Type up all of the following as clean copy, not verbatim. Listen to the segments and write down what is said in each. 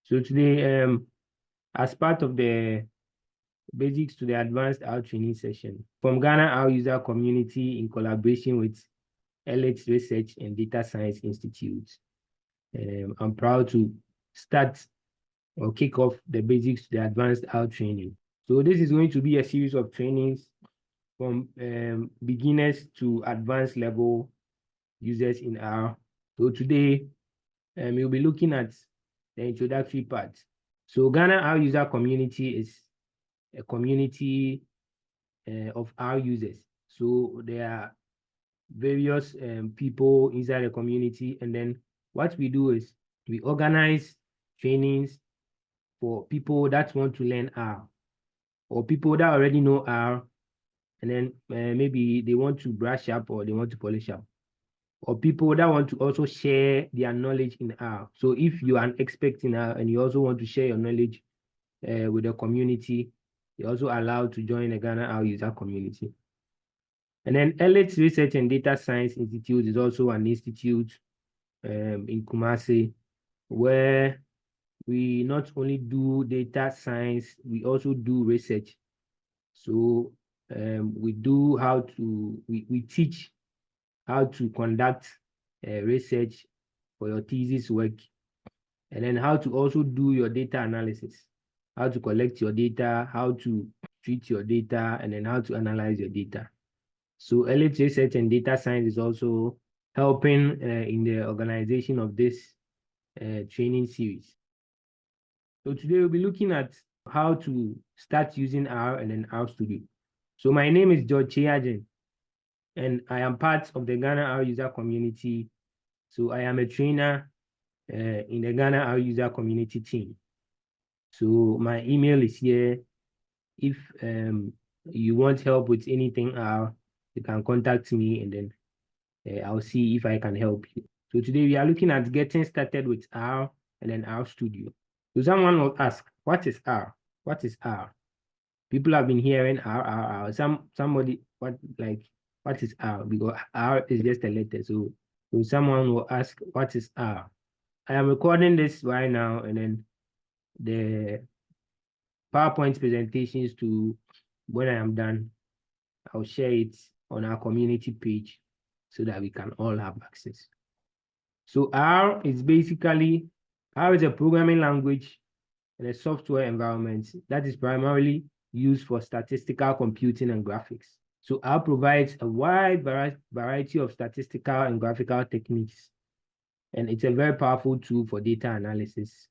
So today, as part of the Basics to the Advanced R training session from Ghana R user community in collaboration with LH Research and Data Science Institute, I'm proud to start or kick off the Basics to the Advanced R training. So this is going to be a series of trainings from beginners to advanced level users in R. So today, we'll be looking at the introductory part. So Ghana R user community is a community of R users. So there are various people inside the community, and then what we do is we organize trainings for people that want to learn R, or people that already know R, and then maybe they want to brush up or they want to polish up, or people that want to also share their knowledge in R. So if you are an expert in R and you also want to share your knowledge with the community, you're also allowed to join the Ghana R user community. And then LH Research and Data Science Institute is also an institute in Kumasi, where we not only do data science, we also do research. So we teach how to conduct research for your thesis work, and then how to also do your data analysis, how to collect your data, how to treat your data, and then how to analyze your data. So LH Research and Data Science is also helping in the organization of this training series. So today we'll be looking at how to start using R and then R Studio. So my name is George Chiajen, and I am part of the Ghana R user community. So I am a trainer in the Ghana R user community team. So my email is here. If you want help with anything R, you can contact me, and then I'll see if I can help you. So today we are looking at getting started with R and then R Studio. So someone will ask, what is R? What is R? People have been hearing R. Somebody, what is R? Because R is just a letter. So someone will ask, what is R? I am recording this right now, and then the PowerPoint presentations to when I am done, I'll share it on our community page so that we can all have access. So R is a programming language and a software environment that is primarily used for statistical computing and graphics. So R provides a wide variety of statistical and graphical techniques, and it's a very powerful tool for data analysis,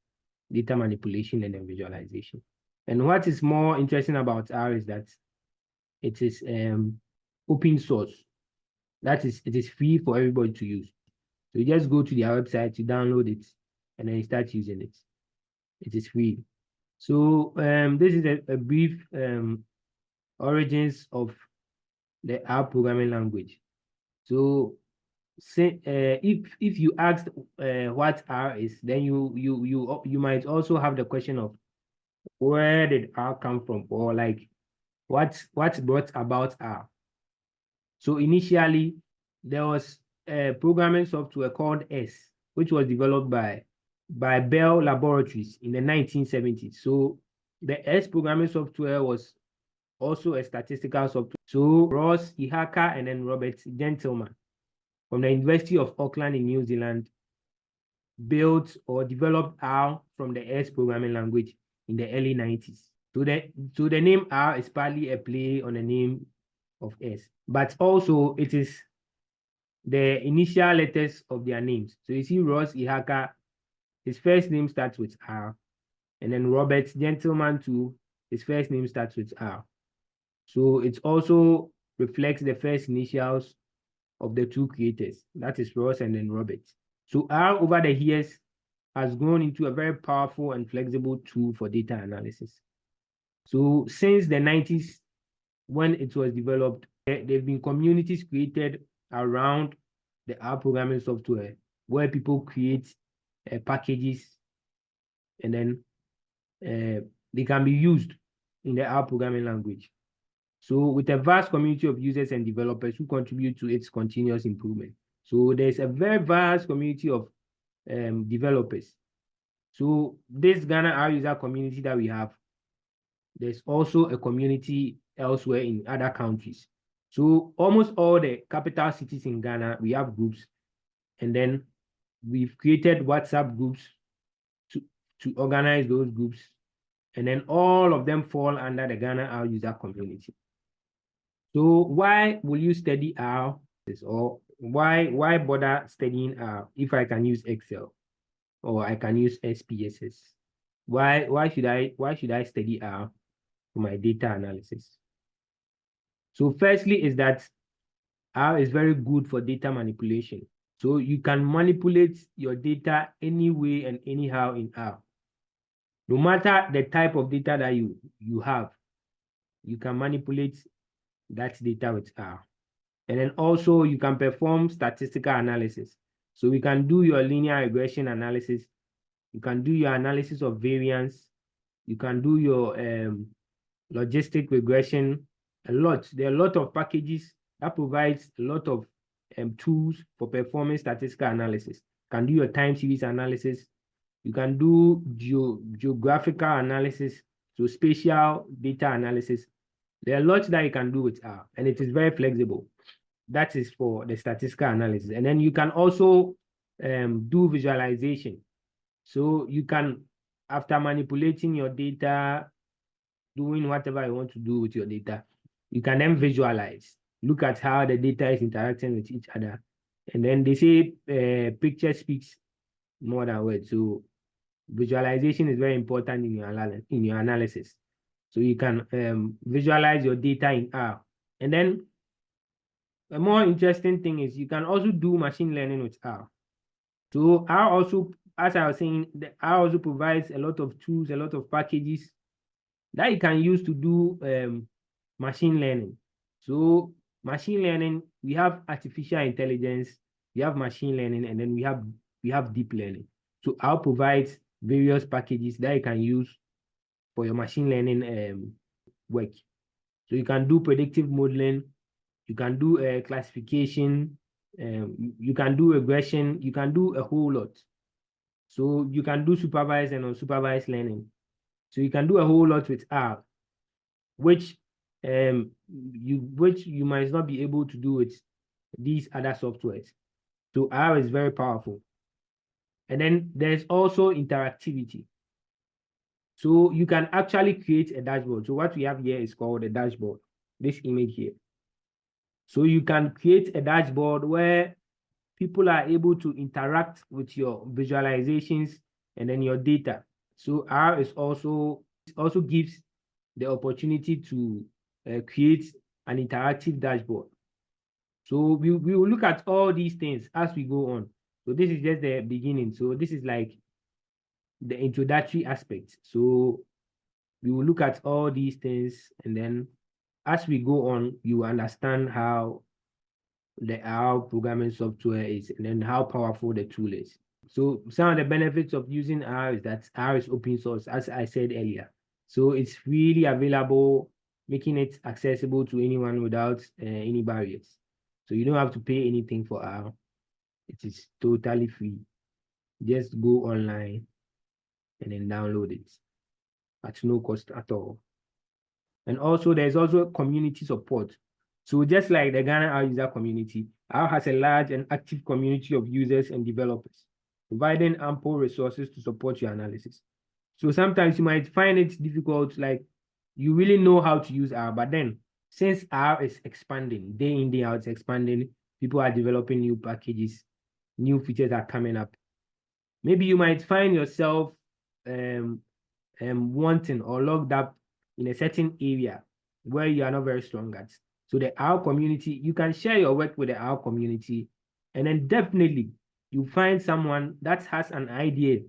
data manipulation, and then visualization. And what is more interesting about R is that it is open source. That is, it is free for everybody to use. So you just go to their website, you download it, and then you start using it. It is free. So this is a brief origins of the R programming language. So if you asked what R is, then you might also have the question of where did R come from, or like what brought about R. So initially there was a programming software called S, which was developed by Bell Laboratories in the 1970s. So the S programming software was also a statistical software. So Ross Ihaka and then Robert Gentleman from the University of Auckland in New Zealand built or developed R from the S programming language in the early 90s. So the name R is partly a play on the name of S, but also it is the initial letters of their names. So you see Ross Ihaka, his first name starts with R, and then Robert Gentleman too, his first name starts with R. So it also reflects the first initials of the two creators, that is Ross and then Robert. So R over the years has grown into a very powerful and flexible tool for data analysis. So since the 90s, when it was developed, there have been communities created around the R programming software where people create packages, and then they can be used in the R programming language. So with a vast community of users and developers who contribute to its continuous improvement. So there's a very vast community of developers. So this Ghana R user community that we have, there's also a community elsewhere in other countries. So almost all the capital cities in Ghana, we have groups, and then we've created WhatsApp groups to organize those groups, and then all of them fall under the Ghana R user community. So why will you study R, or why bother studying R if I can use Excel or I can use SPSS? Why should I study R for my data analysis? So firstly is that R is very good for data manipulation. So you can manipulate your data any way and anyhow in R. No matter the type of data that you have, you can manipulate that data with R. And then also you can perform statistical analysis. So we can do your linear regression analysis. You can do your analysis of variance. You can do your logistic regression. There are a lot of packages that provides a lot of tools for performing statistical analysis. You can do your time series analysis. You can do geographical analysis, so spatial data analysis. There are lots that you can do with R, and it is very flexible. That is for the statistical analysis. And then you can also do visualization. So you can, after manipulating your data, doing whatever you want to do with your data, you can then visualize, look at how the data is interacting with each other. And then they say picture speaks more than words. So visualization is very important in your analysis. So you can visualize your data in R. And then a more interesting thing is you can also do machine learning with R. So R also, as I was saying, the R also provides a lot of tools, a lot of packages that you can use to do machine learning. So machine learning, we have artificial intelligence, we have machine learning, and then we have deep learning. So R provides various packages that you can use for your machine learning work. So you can do predictive modeling, you can do classification, you can do regression, you can do a whole lot. So you can do supervised and unsupervised learning. So you can do a whole lot with R, which you might not be able to do with these other softwares. So R is very powerful. And then there's also interactivity. So you can actually create a dashboard. So what we have here is called a dashboard, this image here. So you can create a dashboard where people are able to interact with your visualizations and then your data. So R is also gives the opportunity to create an interactive dashboard. So we will look at all these things as we go on. So this is just the beginning. So this is like the introductory aspect. So we will look at all these things, and then as we go on, you understand how the R programming software is, and then how powerful the tool is. So some of the benefits of using R is that R is open source, as I said earlier. So it's freely available, making it accessible to anyone without any barriers. So you don't have to pay anything for R. It is totally free. Just go online and then download it at no cost at all. And also there's also community support. So just like the Ghana R user community, R has a large and active community of users and developers, providing ample resources to support your analysis. So sometimes you might find it difficult, like you really know how to use R, but then since R is expanding, day in, day out, it's expanding, people are developing new packages, new features are coming up. Maybe you might find yourself wanting or locked up in a certain area where you are not very strong at. So the R community, you can share your work with the R community, and then definitely you find someone that has an idea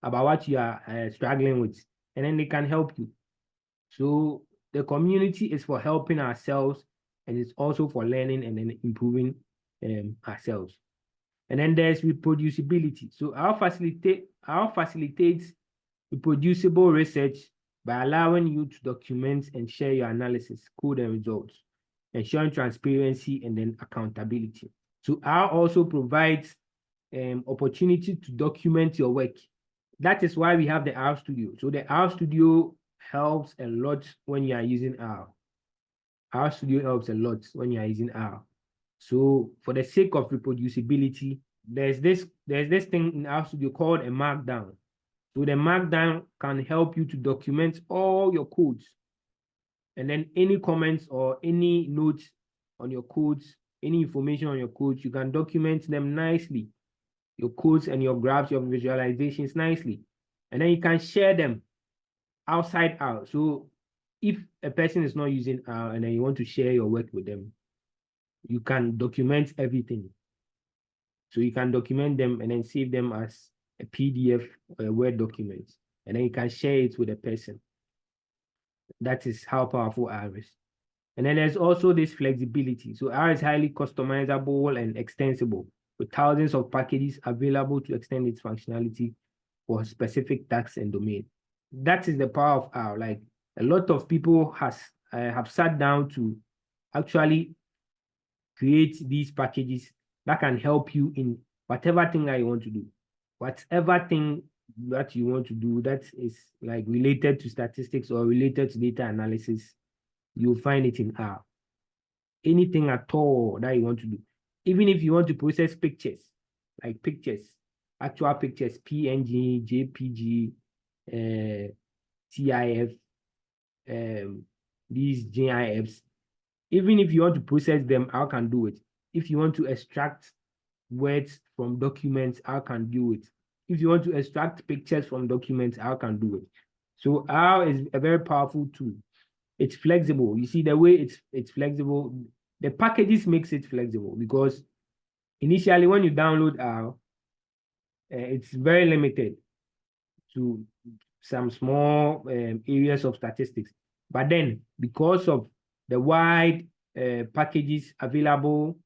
about what you are struggling with, and then they can help you. So the community is for helping ourselves, and it's also for learning and then improving ourselves. And then there's reproducibility. So R facilitates reproducible research by allowing you to document and share your analysis, code, and results, ensuring transparency and then accountability. So R also provides opportunity to document your work. That is why we have the R Studio. So the R Studio helps a lot when you are using R. R Studio helps a lot when you are using R. So for the sake of reproducibility, there's this thing in R Studio called a markdown. So the markdown can help you to document all your codes. And then any comments or any notes on your codes, any information on your codes, you can document them nicely. Your codes and your graphs, your visualizations nicely. And then you can share them outside out. So if a person is not using R and then you want to share your work with them, you can document everything. So you can document them and then save them as a PDF or a Word document. And then you can share it with a person. That is how powerful R is. And then there's also this flexibility. So R is highly customizable and extensible, with thousands of packages available to extend its functionality for specific tasks and domain. That is the power of R. Like a lot of people have sat down to actually create these packages that can help you in whatever thing that you want to do. Whatever thing that you want to do that is like related to statistics or related to data analysis, you'll find it in R. Anything at all that you want to do. Even if you want to process pictures, like pictures, actual pictures, PNG, JPG, TIF, these GIFs, even if you want to process them, I can do it. If you want to extract words from documents, I can do it. If you want to extract pictures from documents, I can do it. So R is a very powerful tool. It's flexible. You see the way it's flexible. The packages makes it flexible because initially when you download R, it's very limited to some small areas of statistics. But then because of the wide packages available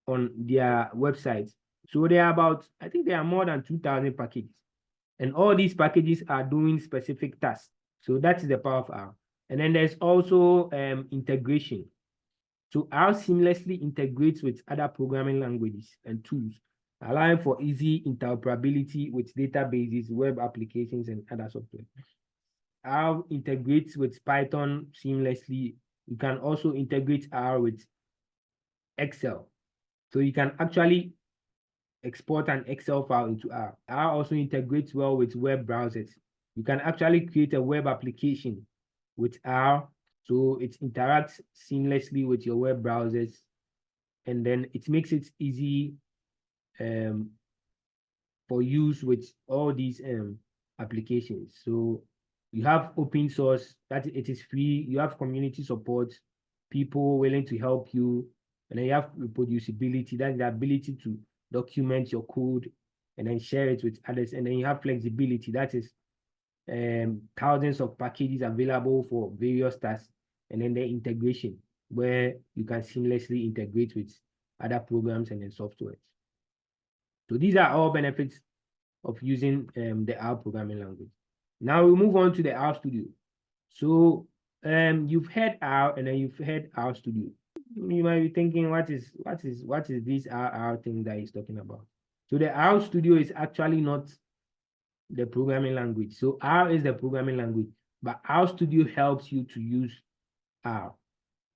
on their website, so there are about, I think there are more than 2,000 packages. And all these packages are doing specific tasks. So that is the power of R. And then there's also integration. So R seamlessly integrates with other programming languages and tools, allowing for easy interoperability with databases, web applications, and other software. R integrates with Python seamlessly. You can also integrate R with Excel. So you can actually export an Excel file into R. R also integrates well with web browsers. You can actually create a web application with R, so it interacts seamlessly with your web browsers, and then it makes it easy for use with all these applications. So you have open source, that it is free. You have community support, people willing to help you, and then you have reproducibility, that's the ability to document your code and then share it with others. And then you have flexibility, that is thousands of packages available for various tasks, and then the integration where you can seamlessly integrate with other programs and then software. So these are all benefits of using the R programming language. Now we move on to the R Studio. So you've heard R and then you've heard R Studio. You might be thinking, what is this R thing that he's talking about? So the R Studio is actually not the programming language. So R is the programming language, but R Studio helps you to use R.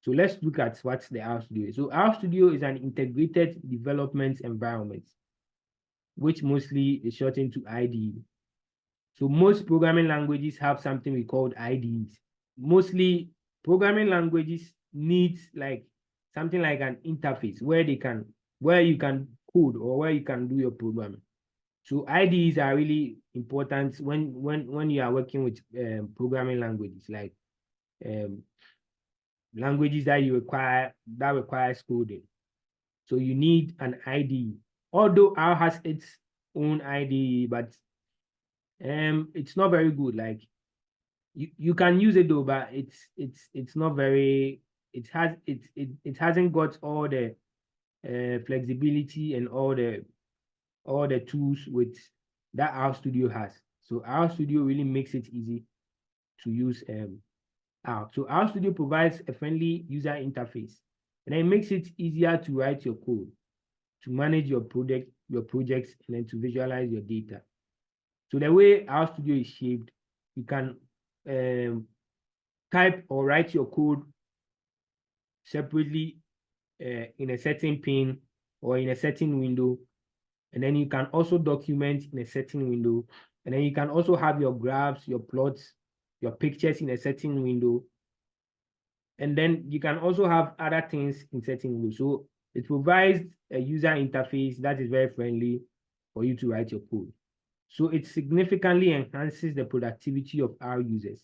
So let's look at what the R Studio is. So R Studio is an integrated development environment, which mostly is shortened to IDE. So most programming languages have something we call IDEs. Mostly programming languages need like something like an interface where you can code or where you can do your programming. So IDEs are really important when you are working with programming languages, like languages that requires coding. So you need an IDE. Although R has its own IDE, but it's not very good. Like you can use it though, but it's not very. It hasn't got all the flexibility and all the tools with that R Studio has. So R Studio really makes it easy to use R. So R Studio provides a friendly user interface, and it makes it easier to write your code, to manage your projects, and then to visualize your data. So the way RStudio is shaped, you can type or write your code separately in a certain pane or in a certain window, and then you can also document in a certain window, and then you can also have your graphs, your plots, your pictures in a certain window, and then you can also have other things in certain windows. So it provides a user interface that is very friendly for you to write your code. So it significantly enhances the productivity of our users,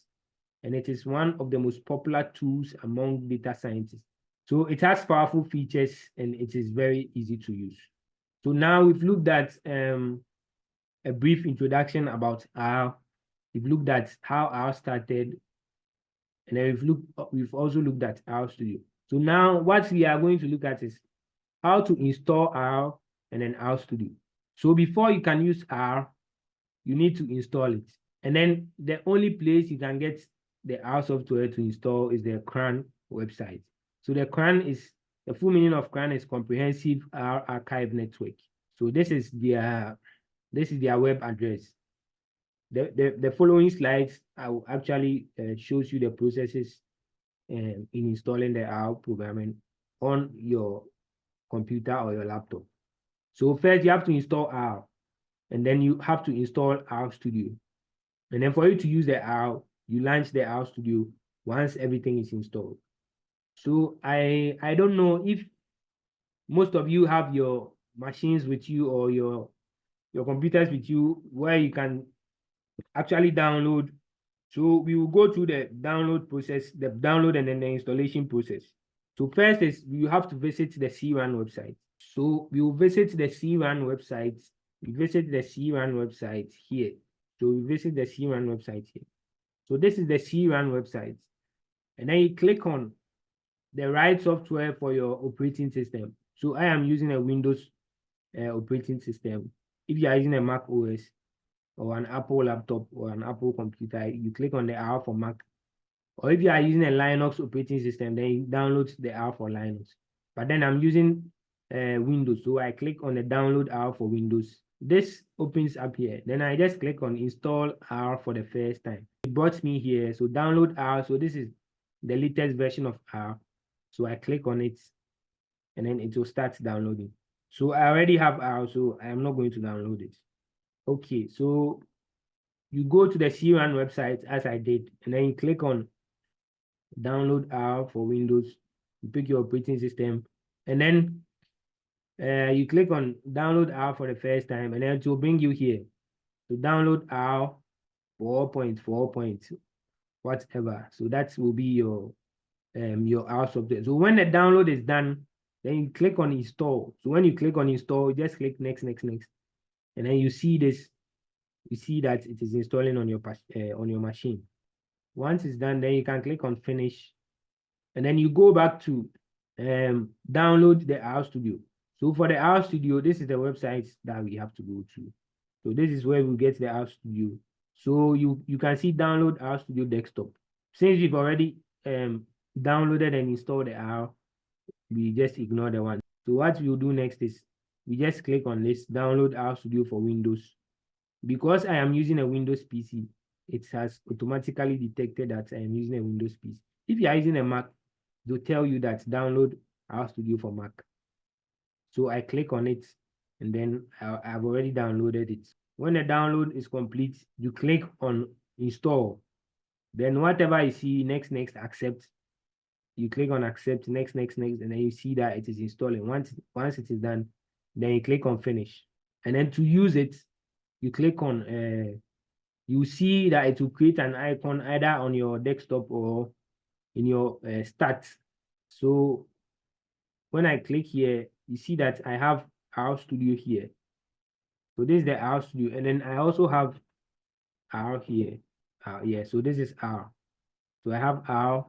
and it is one of the most popular tools among data scientists. So it has powerful features and it is very easy to use. So now we've looked at a brief introduction about R. We've looked at how R started, and then we've also looked at RStudio. So now what we are going to look at is how to install R and then RStudio. So before you can use R, you need to install it. And then the only place you can get the R software to install is the CRAN website. So the CRAN is, the full meaning of CRAN is Comprehensive R Archive Network. So this is their web address. The following slides I will actually shows you the processes in installing the R programming on your computer or your laptop. So first you have to install R, and then you have to install RStudio. And then for you to use the R, you launch the RStudio once everything is installed. So I don't know if most of you have your machines with you or your computers with you where you can actually download. So we will go through the download process, the download and then the installation process. So first is you have to visit the CRAN website. So we will visit the CRAN website. We visit the CRAN website here. So we visit the CRAN website here. So this is the CRAN website. And then you click on the right software for your operating system. So I am using a Windows operating system. If you are using a Mac OS or an Apple laptop or an Apple computer, you click on the R for Mac. Or if you are using a Linux operating system, then you download the R for Linux. But then I'm using Windows, so I click on the download R for Windows. This opens up here. Then I just click on install R for the first time. It brought me here. So download R. So this is the latest version of R. So I click on it, and then it will start downloading. So I already have R, so I am not going to download it. Okay, so you go to the CRAN website as I did, and then you click on download R for Windows. You pick your operating system, and then you click on download R for the first time, and then it will bring you here to download R 4.4. Whatever. So that will be your R software. So when the download is done, then you click on install. So when you click on install, just click next, and then you see this. You see that it is installing on your machine. Once it's done, then you can click on finish, and then you go back to download the RStudio. So for the RStudio, this is the website that we have to go to. So this is where we get the RStudio. So you can see download RStudio desktop. Since we've already downloaded and installed the R, we just ignore the one. So what we'll do next is we just click on this download RStudio for Windows. Because I am using a Windows PC, it has automatically detected that I am using a Windows PC. If you are using a Mac, they'll tell you that download RStudio for Mac. So I click on it, and then I've already downloaded it. When the download is complete, you click on install. Then whatever you see, next, accept. You click on accept, next, and then you see that it is installing. Once it is done, then you click on finish. And then to use it, you click on you see that it will create an icon either on your desktop or in your stats. So when I click here, you see that I have RStudio here. So this is the RStudio, and then I also have R here. Yeah, so this is R. So I have R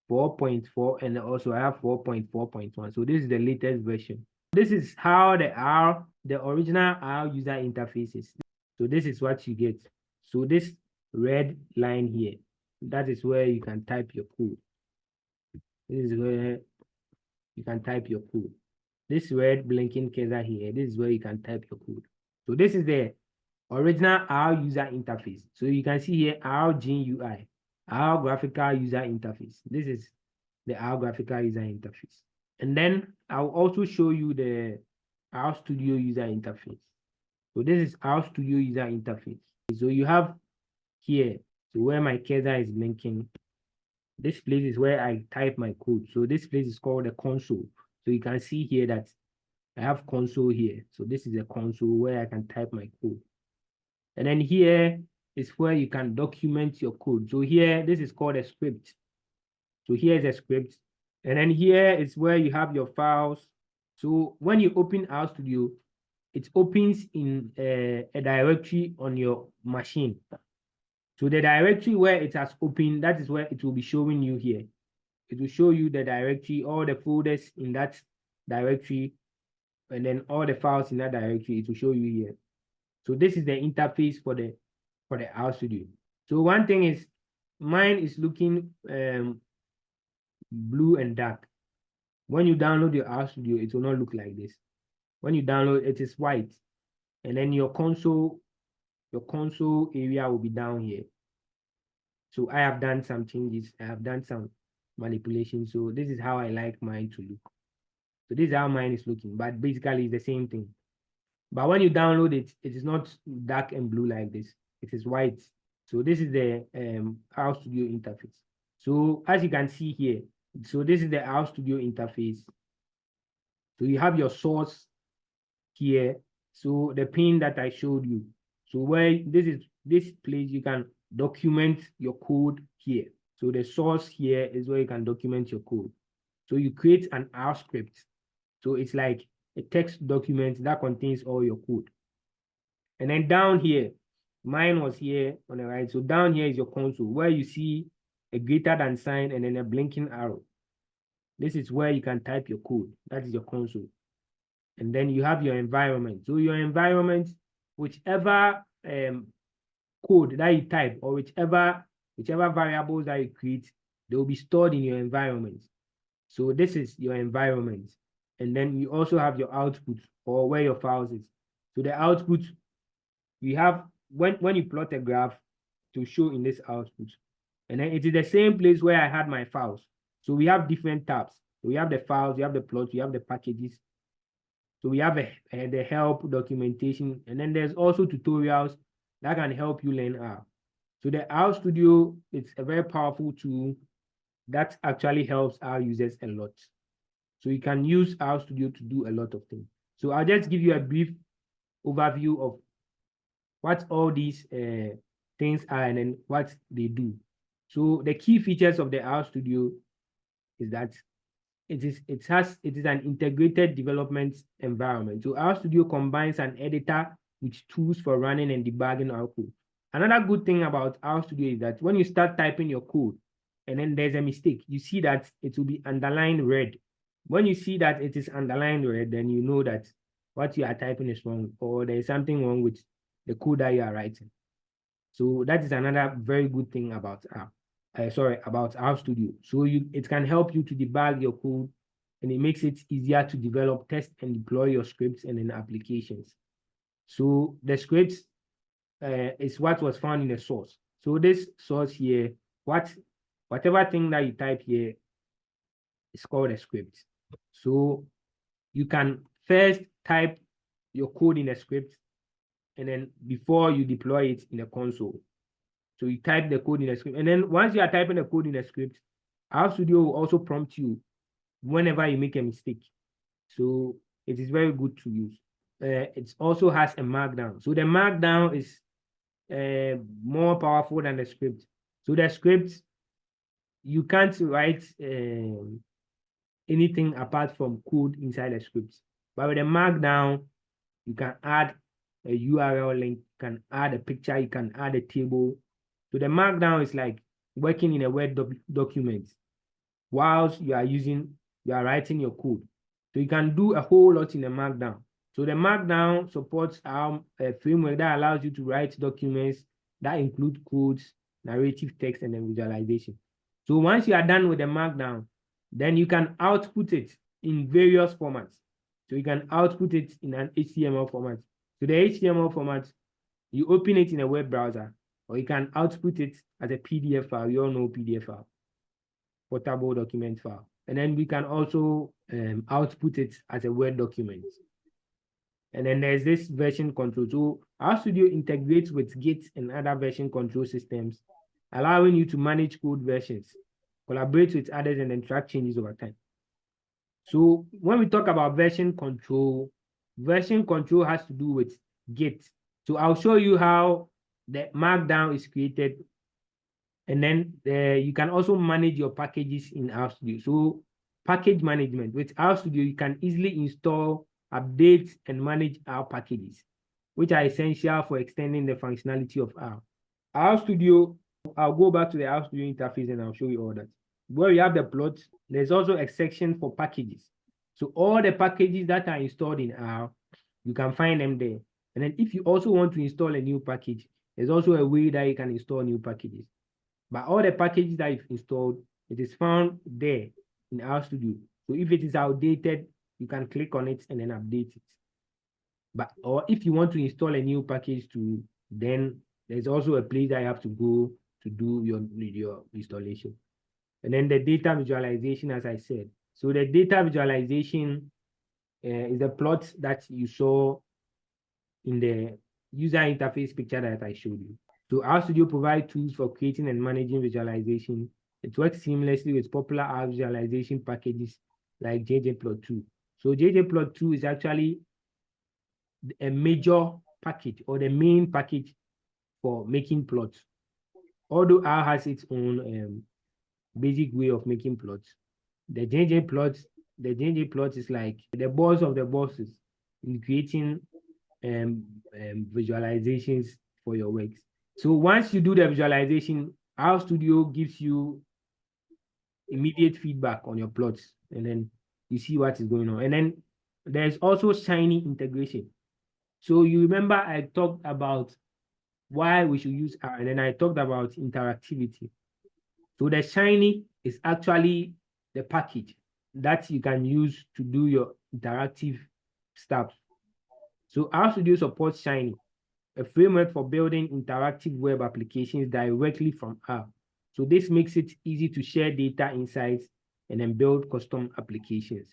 4.4, and also I have 4.4.1. So this is the latest version. This is how the original R user interface is. So this is what you get. So this red line here, that is where you can type your code. This is where you can type your code. This red blinking cursor here, this is where you can type your code. So this is the original R user interface. So you can see here R GUI, R graphical user interface. This is the R graphical user interface. And then I'll also show you the R Studio user interface. So this is R Studio user interface. So you have here, so where my cursor is blinking, this place is where I type my code. So this place is called the console. So you can see here that I have console here. So this is a console where I can type my code. And then here is where you can document your code. So here, this is called a script. So here is a script. And then here is where you have your files. So when you open RStudio, it opens in a directory on your machine. So the directory where it has opened, that is where it will be showing you here. It will show you the directory, all the folders in that directory, and then all the files in that directory. It will show you here. So this is the interface for the RStudio. So one thing is, mine is looking blue and dark. When you download your RStudio, it will not look like this. When you download, it is white, and then your console area will be down here. So I have done some changes. I have done some manipulations. So this is how I like mine to look. So this is how mine is looking, but basically it's the same thing. But when you download it, it is not dark and blue like this. It is white. So this is the RStudio interface. So as you can see here, so this is the RStudio interface. So you have your source here. So the pin that I showed you. So where this place, you can document your code here. So the source here is where you can document your code. So you create an R script. So it's like a text document that contains all your code. And then down here, mine was here on the right. So down here is your console where you see a greater than sign and then a blinking arrow. This is where you can type your code. That is your console. And then you have your environment. So your environment, whichever code that you type or whichever variables that you create, they will be stored in your environment. So this is your environment. And then you also have your output or where your files is. So the output, we have when you plot a graph to show in this output. And then it is the same place where I had my files. So we have different tabs. So we have the files, we have the plots, we have the packages. So we have the help documentation, and then there's also tutorials that can help you learn R. So the RStudio is a very powerful tool that actually helps our users a lot. So you can use RStudio to do a lot of things. So I'll just give you a brief overview of what all these things are and then what they do. So the key features of the RStudio is that it is an integrated development environment. So RStudio combines an editor with tools for running and debugging our code. Another good thing about RStudio is that when you start typing your code and then there's a mistake, you see that it will be underlined red. When you see that it is underlined red, then you know that what you are typing is wrong or there is something wrong with the code that you are writing. So that is another very good thing about about RStudio. So it can help you to debug your code, and it makes it easier to develop, test, and deploy your scripts and then applications. So the scripts is what was found in the source. So this source here, whatever thing that you type here is called a script. So you can first type your code in a script, and then before you deploy it in the console. So you type the code in a script, and then once you are typing the code in a script, RStudio will also prompt you whenever you make a mistake. So it is very good to use. It also has a markdown. So the markdown is more powerful than the script. So the script, you can't write anything apart from code inside the script. But with the markdown, you can add a URL link, you can add a picture, you can add a table. So the markdown is like working in a Word document whilst you are writing your code. So you can do a whole lot in the markdown. So the markdown supports a framework that allows you to write documents that include codes, narrative text, and then visualization. So once you are done with the markdown, then you can output it in various formats. So you can output it in an HTML format. So the HTML format, You open it in a web browser, or you can output it as a PDF file. You all know PDF file, portable document file. And then we can also output it as a Word document. And then there's this version control. So RStudio integrates with Git and other version control systems, allowing you to manage code versions, collaborate with others, and then track changes over time. So when we talk about version control has to do with Git. So I'll show you how the markdown is created. And then you can also manage your packages in RStudio. So package management. With RStudio, you can easily install, update, and manage our packages, which are essential for extending the functionality of R. RStudio, I'll go back to the RStudio interface and I'll show you all that. Where you have the plot, there's also a section for packages. So all the packages that are installed in R, you can find them there. And then if you also want to install a new package, there's also a way that you can install new packages. But all the packages that you've installed, it is found there in RStudio. So if it is outdated, you can click on it and then update it. Or if you want to install a new package too, then there's also a place that you have to go to do your installation. And then the data visualization, as I said. So the data visualization is a plot that you saw in the user interface picture that I showed you. So RStudio provides tools for creating and managing visualization. It works seamlessly with popular R visualization packages like ggplot2. So ggplot2 is actually a major package or the main package for making plots. Although R has its own basic way of making plots, the ggplot is like the boss of the bosses in creating visualizations for your works. So once you do the visualization, RStudio gives you immediate feedback on your plots, and then you see what is going on. And then there's also Shiny integration. So you remember I talked about why we should use R, and then I talked about interactivity. So the Shiny is actually the package that you can use to do your interactive stuff. So RStudio supports Shiny, a framework for building interactive web applications directly from R. So this makes it easy to share data insights and then build custom applications.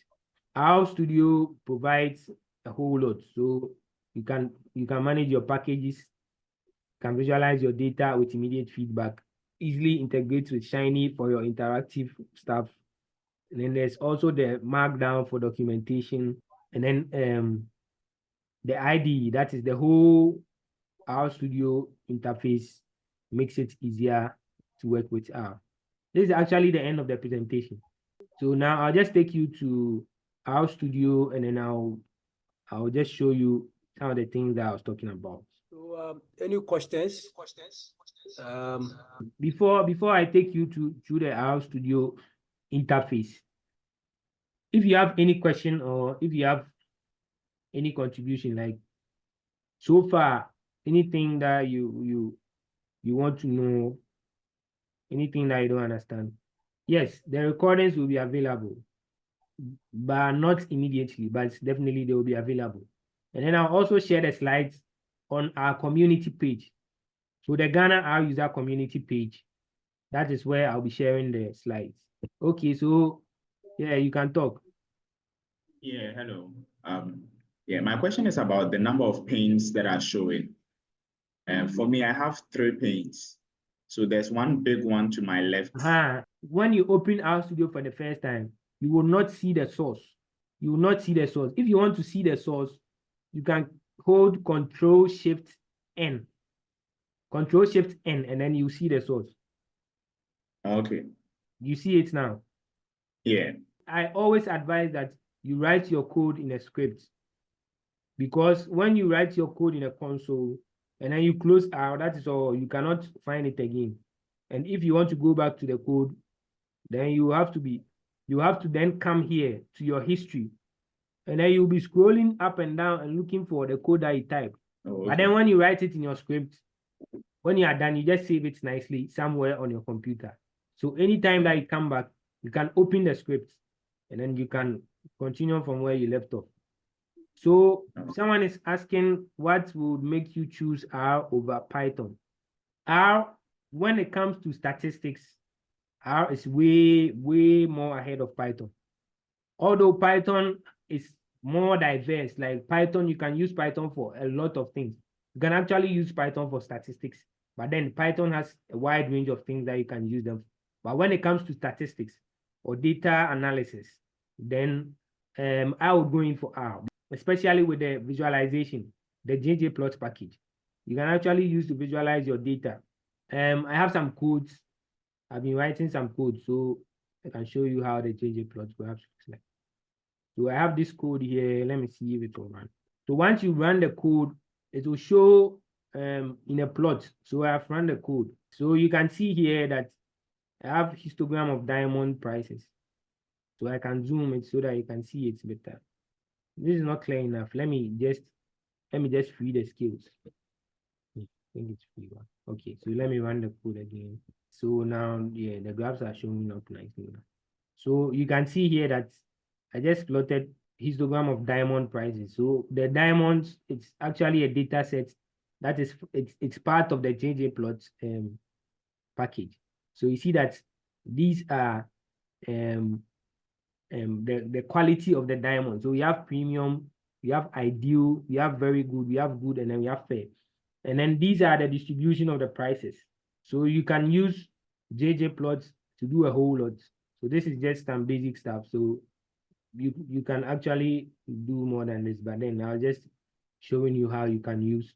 RStudio provides a whole lot. So you can manage your packages, can visualize your data with immediate feedback, easily integrate with Shiny for your interactive stuff. And then there's also the markdown for documentation. And then the IDE, that is the whole RStudio interface, makes it easier to work with R. This is actually the end of the presentation. So now I'll just take you to RStudio, and then I'll just show you some of the things that I was talking about. So any questions? Before I take you through the RStudio interface, if you have any question or if you have any contribution, like so far, anything that you want to know, anything that you don't understand, yes, the recordings will be available, but not immediately, but definitely they will be available. And then I'll also share the slides on our community page. So the Ghana R user community page, that is where I'll be sharing the slides. Okay, so yeah, you can talk. Yeah, hello. Yeah, my question is about the number of panes that are showing. And for me, I have 3 panes. So there's one big one to my left. When you open RStudio for the first time, you will not see the source. You will not see the source. If you want to see the source, you can hold Control-Shift-N. Control-Shift-N, and then you see the source. Okay. You see it now? Yeah. I always advise that you write your code in a script, because when you write your code in a console and then you close out, that is all. You cannot find it again. And if you want to go back to the code, then you have to then come here to your history, and then you'll be scrolling up and down and looking for the code that you typed. Oh, okay. But then when you write it in your script, when you are done, you just save it nicely somewhere on your computer. So anytime that you come back, you can open the script and then you can continue from where you left off. So someone is asking what would make you choose R over Python? R, when it comes to statistics, R is way more ahead of Python. Although Python is more diverse, like Python, you can use Python for a lot of things. You can actually use Python for statistics, but then Python has a wide range of things that you can use them for. But when it comes to statistics or data analysis, then I would go in for R, especially with the visualization, the ggplot package. You can actually use to visualize your data. I have some codes. I've been writing some code, so I can show you how the ggplot perhaps looks like. So I have this code here. Let me see if it will run. So once you run the code, it will show in a plot. So I have run the code. So you can see here that I have histogram of diamond prices. So I can zoom it so that you can see it better. This is not clear enough. Let me just free the scales. I think it's free one. Okay, so let me run the code again. So now, yeah, the graphs are showing up nicely now. So you can see here that I just plotted histogram of diamond prices. So the diamonds, it's actually a data set that is it's part of the ggplot package. So you see that these are the quality of the diamond. So we have premium, we have ideal, we have very good, we have good, and then we have fair. And then these are the distribution of the prices. So you can use ggplots to do a whole lot. So this is just some basic stuff. So you can actually do more than this, but then I'll just showing you how you can use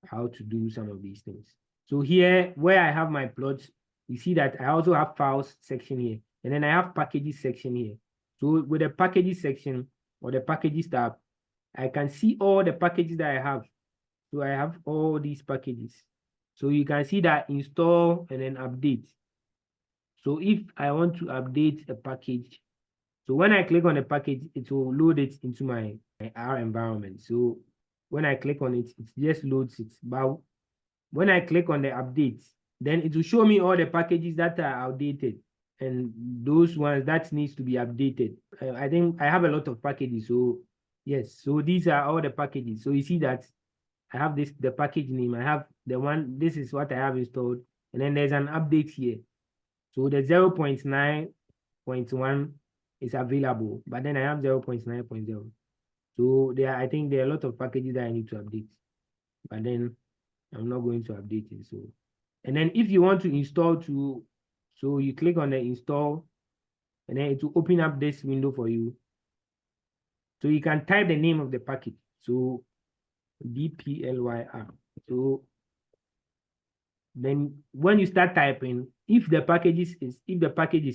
how to do some of these things. So here where I have my plots, you see that I also have files section here, and then I have packages section here. So with the packages section or the packages tab, I can see all the packages that I have. So I have all these packages. So you can see that install and then update. So if I want to update a package, so when I click on the package, it will load it into my R environment. So when I click on it, it just loads it. But when I click on the update, then it will show me all the packages that are outdated and those ones that needs to be updated. I think I have a lot of packages. So yes, so these are all the packages. So you see that I have the package name. I have the one, this is what I have installed. And then there's an update here. So the 0.9.1 is available, but then I have 0.9.0. So I think there are a lot of packages that I need to update, but then I'm not going to update it. So, and then if you want to install so you click on the install, and then it will open up this window for you. So you can type the name of the package. So dplyr. So then when you start typing, if the package is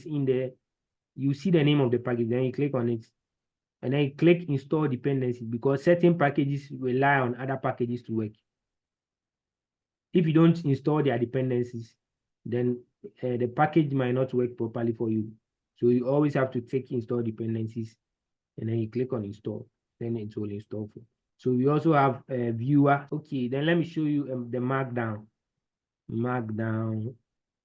in there, you see the name of the package, then you click on it, and then you click install dependencies, because certain packages rely on other packages to work. If you don't install their dependencies, then the package might not work properly for you. So you always have to take install dependencies, and then you click on install, then it will install for you. So we also have a viewer. Okay, then let me show you the markdown.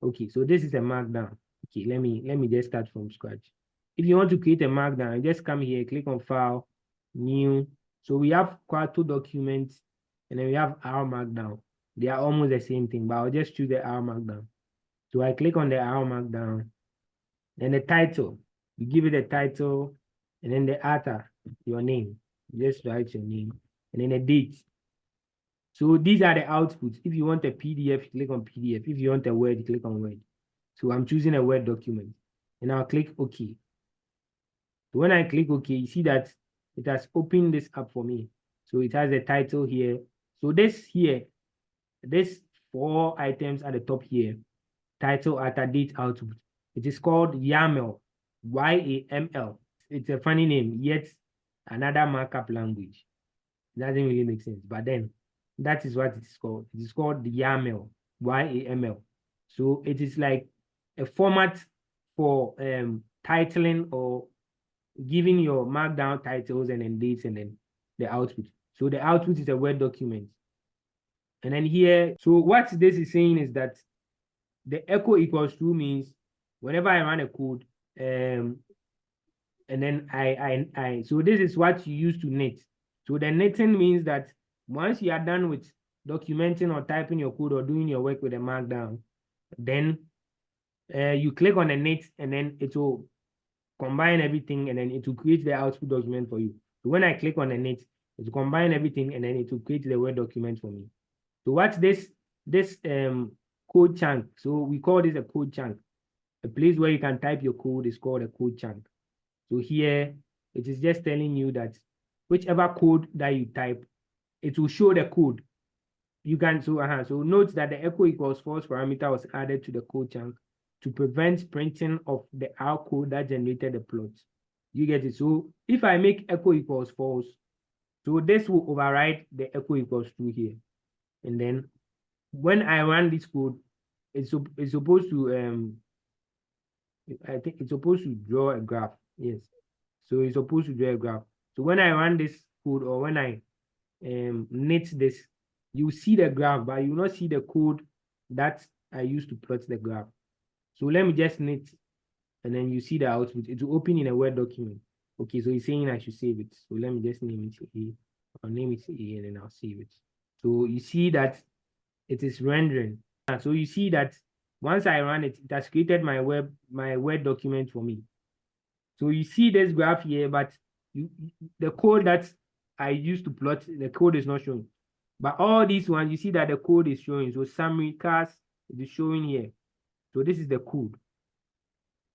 Okay, so this is a markdown. Okay, let me just start from scratch. If you want to create a markdown, just come here, click on file, new. So we have Quarto documents, and then we have R markdown. They are almost the same thing, but I'll just choose the R markdown. So I click on the R markdown, then the title, you give it a title, and then the author, your name, just write your name, and then the date. So these are the outputs. If you want a PDF, click on PDF. If you want a Word, click on Word. So I'm choosing a Word document, and I'll click OK. So when I click OK, you see that it has opened this up for me. So it has a title here. So this 4 items at the top here, title, author, date, output. It is called YAML, YAML. It's a funny name, yet another markup language. It doesn't really make sense, but then that is what it is called. It is called the YAML, YAML. So it is like a format for titling or giving your markdown titles and then dates and then the output. So the output is a Word document. And then here, so what this is saying is that the echo equals true means whenever I run a code, and then so this is what you use to knit. So the knitting means that once you are done with documenting or typing your code or doing your work with a markdown, then you click on the knit, and then it will combine everything, and then it will create the output document for you. So when I click on the knit, it will combine everything, and then it will create the Word document for me. So what's this code chunk? So we call this a code chunk. A place where you can type your code is called a code chunk. So here it is just telling you that whichever code that you type, it will show the code. You can so note that the echo equals false parameter was added to the code chunk to prevent printing of the R code that generated the plot. You get it? So if I make echo equals false, so this will override the echo equals true here. And then when I run this code, it's supposed to I think it's supposed to draw a graph. Yes. So it's supposed to draw a graph. So when I run this code, or when I knit this, you see the graph, but you will not see the code that I used to plot the graph. So let me just knit, and then you see the output. It will open in a Word document. Okay, so it's saying I should save it. So let me just name it A. I'll name it A, and then I'll save it. So you see that it is rendering. So you see that once I run it, it has created my Word document for me. So you see this graph here, but the code that I used to plot, the code is not showing. But all these ones, you see that the code is showing. So summary, cars, it is showing here. So this is the code.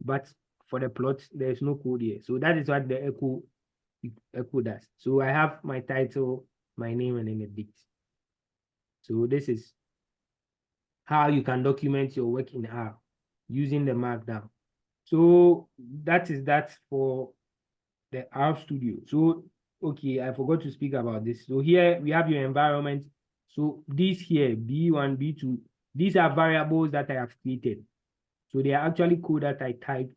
But for the plot, there is no code here. So that is what the echo does. So I have my title, my name, and then a date. So this is how you can document your work in R using the markdown. So that is that for the R Studio. So, okay, I forgot to speak about this. So here we have your environment. So these here, B1, B2, these are variables that I have created. So they are actually code that I typed,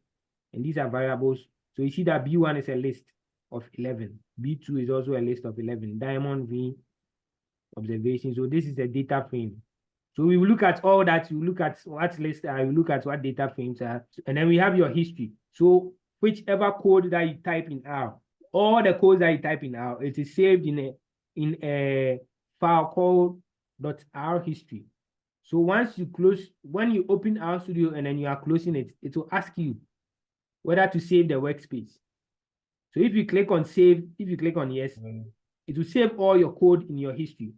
and these are variables. So you see that B1 is a list of 11. B2 is also a list of 11. Diamond V, observation. So this is a data frame. So we will look at all that. You look at what list are, you look at what data frames are, and then we have your history. So whichever code that you type in R, all the codes that you type in R, it is saved in a file called .r history. So once you close, when you open R Studio and then you are closing it, it will ask you whether to save the workspace. So if you click on save, if you click on yes, it will save all your code in your history.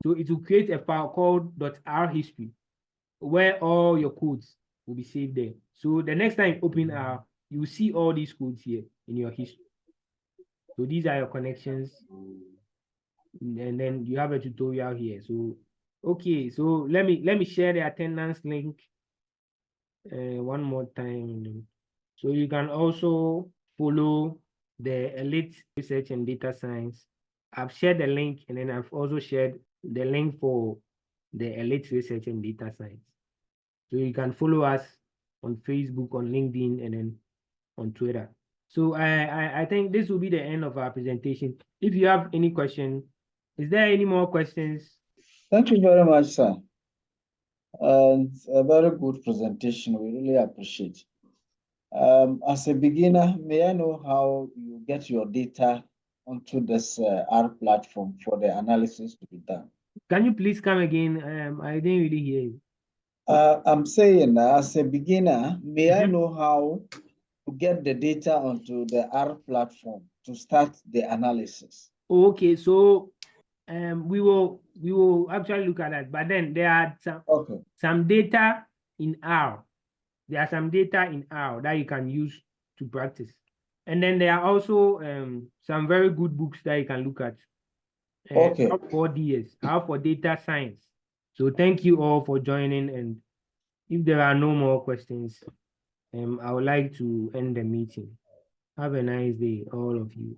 So it will create a file called .r history where all your codes will be saved there. So the next time you open R, you will see all these codes here in your history. So these are your connections. And then you have a tutorial here. So okay, so let me share the attendance link one more time. So you can also follow the Elite Research and Data Science. I've shared the link, and then I've also shared the link for the Elite Research and Data Science. So you can follow us on Facebook, on LinkedIn, and then on Twitter. So I think this will be the end of our presentation. If you have any question, is there any more questions? Thank you very much, sir. And a very good presentation. We really appreciate. As a beginner, may I know how you get your data onto this R platform for the analysis to be done? Can you please come again? I didn't really hear you. I'm saying, as a beginner, may I know how to get the data onto the R platform to start the analysis? Okay, so we will actually look at that, but then there are some data in R. There are some data in R that you can use to practice, and then there are also some very good books that you can look at. For DS, R for data science. So thank you all for joining, and if there are no more questions, I would like to end the meeting. Have a nice day, all of you.